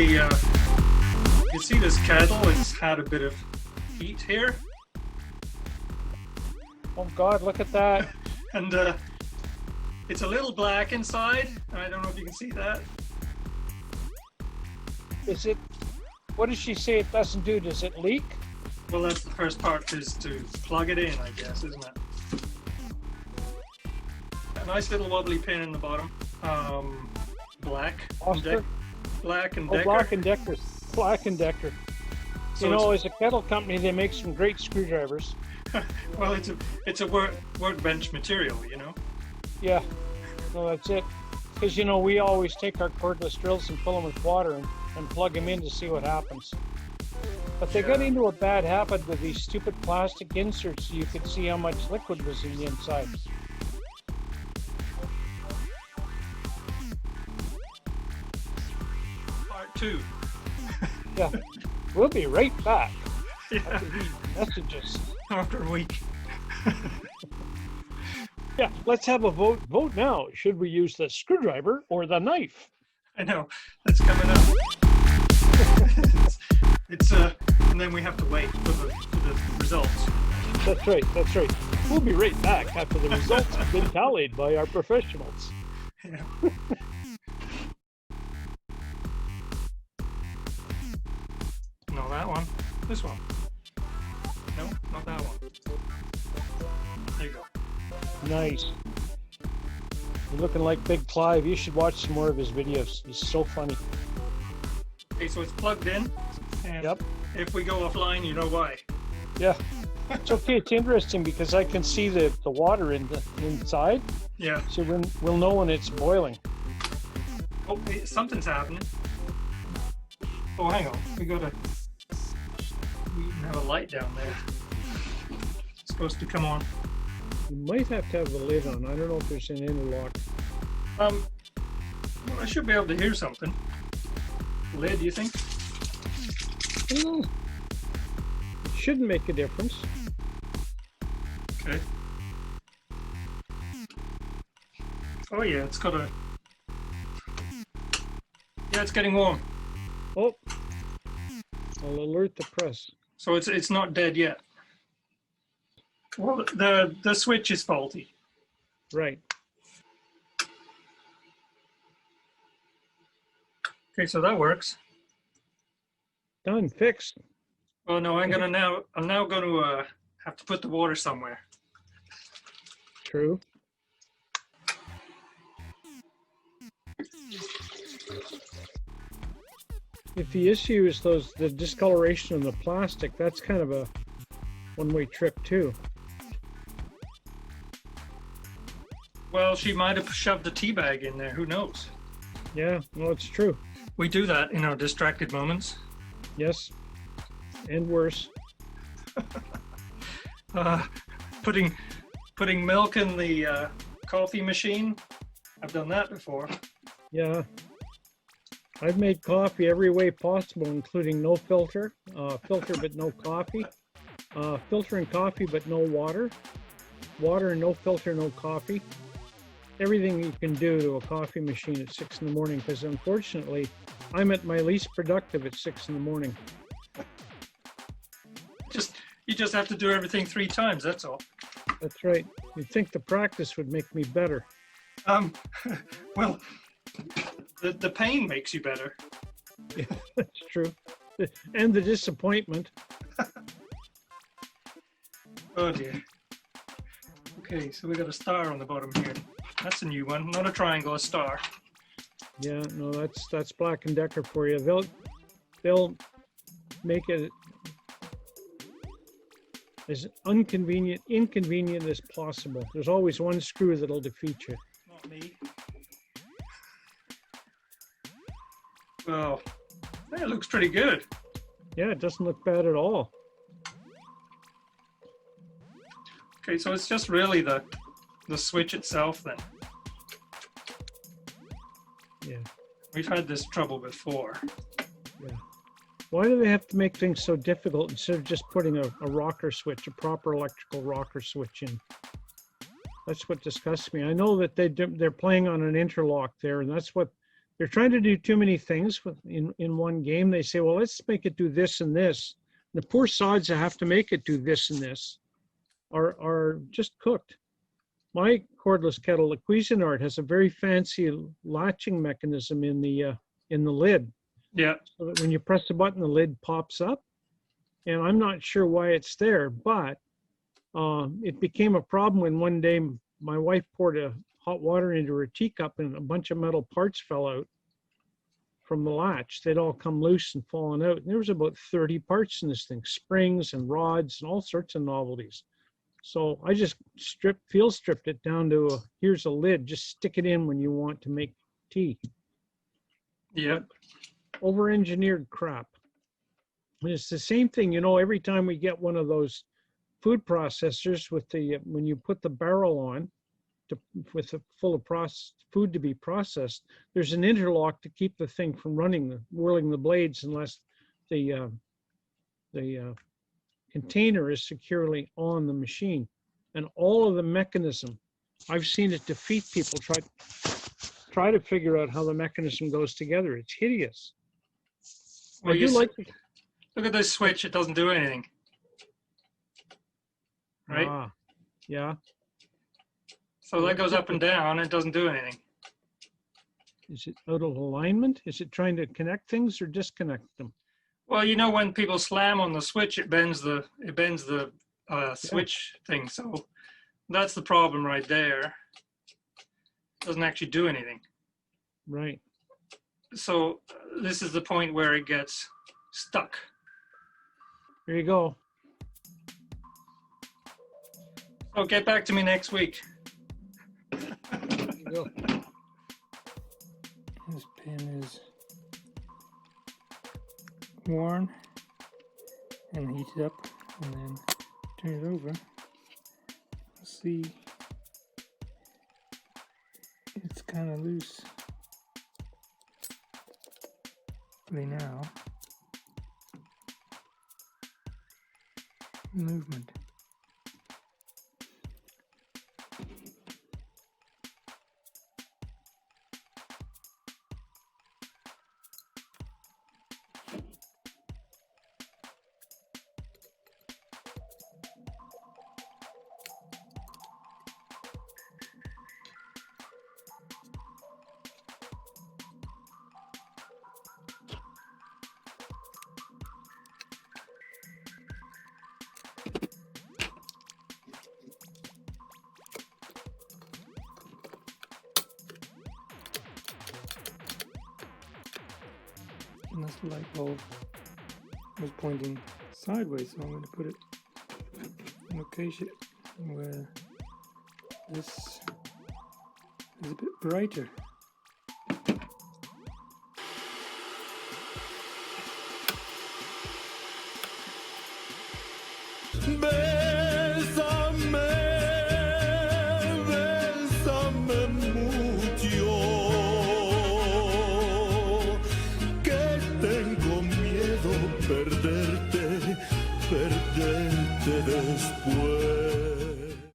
you see this kettle, it's had a bit of heat here. Oh God, look at that. And it's a little black inside. I don't know if you can see that. Is it, what does she say it doesn't do? Does it leak? Well, that's the first part, is to plug it in, I guess, isn't it? A nice little wobbly pin in the bottom. Black. Oscar? Black and Oh, Decker. Black and Decker. Black and Decker. So You know, as a kettle company, they make some great screwdrivers. well, it's a workbench material, you know. Yeah, no, that's it. Because, you know, we always take our cordless drills and fill them with water and plug them in to see what happens. But they got into a bad habit with these stupid plastic inserts so you could see how much liquid was in the inside. Part 2. Yeah, we'll be right back. Yeah. After these messages. After a week. Yeah, let's have a vote. Vote now. Should we use the screwdriver or the knife? I know, that's coming up. it's and then we have to wait for the results. That's right, that's right. We'll be right back after the results have been tallied by our professionals. Yeah. No, that one. This one. No, not that one. There you go. Nice. You're looking like Big Clive. You should watch some more of his videos. He's so funny. Okay, so it's plugged in. And Yep. if we go offline, you know why. Yeah. It's okay. It's interesting because I can see the water in the inside. Yeah. So we'll know when it's boiling. Oh, hey, something's happening. Oh, hang on. We even have a light down there. It's supposed to come on. You might have to have the lid on. I don't know if there's an interlock. Well, I should be able to hear something. Lid, you think? I don't know. It shouldn't make a difference. Okay. Oh yeah, it's got a... Yeah, it's getting warm. Oh, I'll alert the press. So it's not dead yet. Well, the switch is faulty. Right. Okay, so that works. Done. Fixed. Well, no, I'm now going to have to put the water somewhere. True. If the issue is the discoloration of the plastic, that's kind of a one-way trip too. Well, she might have shoved a tea bag in there. Who knows? Yeah, no, it's true. We do that in our distracted moments. Yes, and worse. Putting milk in the coffee machine. I've done that before. Yeah. I've made coffee every way possible, including no filter, filter but no coffee, filter and coffee but no water, water and no filter, no coffee. Everything you can do to a coffee machine at 6 in the morning, because unfortunately, I'm at my least productive at 6 in the morning. You just have to do everything 3 times, that's all. That's right. You'd think the practice would make me better. Well, the pain makes you better. Yeah, that's true. And the disappointment. Oh dear. Okay, so we got a star on the bottom here. That's a new one, not a triangle, a star. Yeah, no, that's Black and Decker for you. They'll make it as inconvenient as possible. There's always one screw that'll defeat you. Not me. Well, that looks pretty good. Yeah, it doesn't look bad at all. Okay, so it's just really the switch itself then. Yeah. We've had this trouble before. Yeah. Why do they have to make things so difficult instead of just putting a rocker switch, a proper electrical rocker switch in? That's what disgusts me. I know that they're playing on an interlock there, and that's what they're trying to do too many things in one game. They say, well, let's make it do this and this. The poor sods that have to make it do this and this are just cooked. My cordless kettle, the Cuisinart, has a very fancy latching mechanism in the lid. Yeah. So that when you press the button, the lid pops up. And I'm not sure why it's there, but it became a problem when one day my wife poured hot water into her teacup and a bunch of metal parts fell out from the latch. They'd all come loose and fallen out. And there was about 30 parts in this thing, springs and rods and all sorts of novelties. So I just field stripped it down to here's a lid, just stick it in when you want to make tea. Yeah. Over-engineered crap. And it's the same thing, every time we get one of those food processors with when you put the barrel on with a full of food to be processed, there's an interlock to keep the thing from whirling the blades unless the container is securely on the machine. And all of the mechanism, I've seen it defeat people try to figure out how the mechanism goes together. It's hideous. Well, look at this switch, it doesn't do anything. Right? Yeah. So that goes up and down, it doesn't do anything. Is it out of alignment? Is it trying to connect things or disconnect them? Well, when people slam on the switch, it bends the switch thing. So that's the problem right there. It doesn't actually do anything. Right. So this is the point where it gets stuck. There you go. So get back to me next week. There you go. This pin is worn and heated up, and then turn it over. See, it's kind of loose right now. Movement. And this light bulb was pointing sideways, so I'm going to put it in a location where this is a bit brighter. Baby.